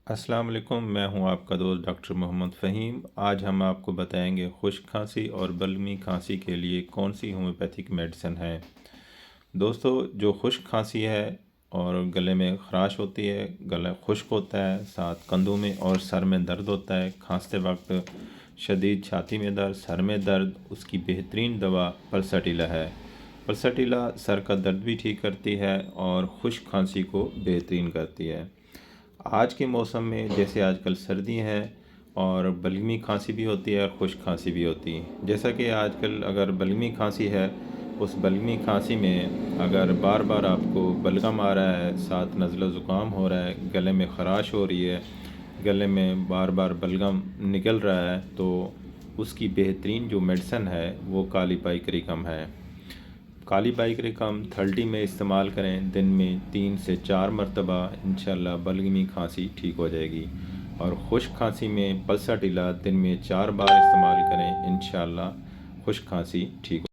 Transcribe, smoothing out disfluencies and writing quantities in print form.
السلام علیکم، میں ہوں آپ کا دوست ڈاکٹر محمد فہیم۔ آج ہم آپ کو بتائیں گے خشک کھانسی اور بلغمی کھانسی کے لیے کون سی ہومیوپیتھک میڈیسن ہے۔ دوستو، جو خشک کھانسی ہے اور گلے میں خراش ہوتی ہے، گلا خشک ہوتا ہے، ساتھ کندھوں میں اور سر میں درد ہوتا ہے، کھانستے وقت شدید چھاتی میں درد، سر میں درد، اس کی بہترین دوا پلساٹیلا ہے۔ پلساٹیلا سر کا درد بھی ٹھیک کرتی ہے اور خشک کھانسی کو بہترین کرتی ہے۔ آج کے موسم میں جیسے آج کل سردی ہے اور بلغمی کھانسی بھی ہوتی ہے اور خشک کھانسی بھی ہوتی ہے۔ جیسا کہ آج کل اگر بلغمی کھانسی ہے، اس بلغمی کھانسی میں اگر بار بار آپ کو بلغم آ رہا ہے، ساتھ نزلہ زکام ہو رہا ہے، گلے میں خراش ہو رہی ہے، گلے میں بار بار بلغم نکل رہا ہے، تو اس کی بہترین جو میڈیسن ہے وہ کالی پائکریکم ہے۔ کالی پائکریکم 30 میں استعمال کریں، دن میں 3 سے 4 مرتبہ، انشاءاللہ بلغمی کھانسی ٹھیک ہو جائے گی۔ اور خشک کھانسی میں پلساٹیلا دن میں 4 بار استعمال کریں، انشاءاللہ خشک کھانسی ٹھیک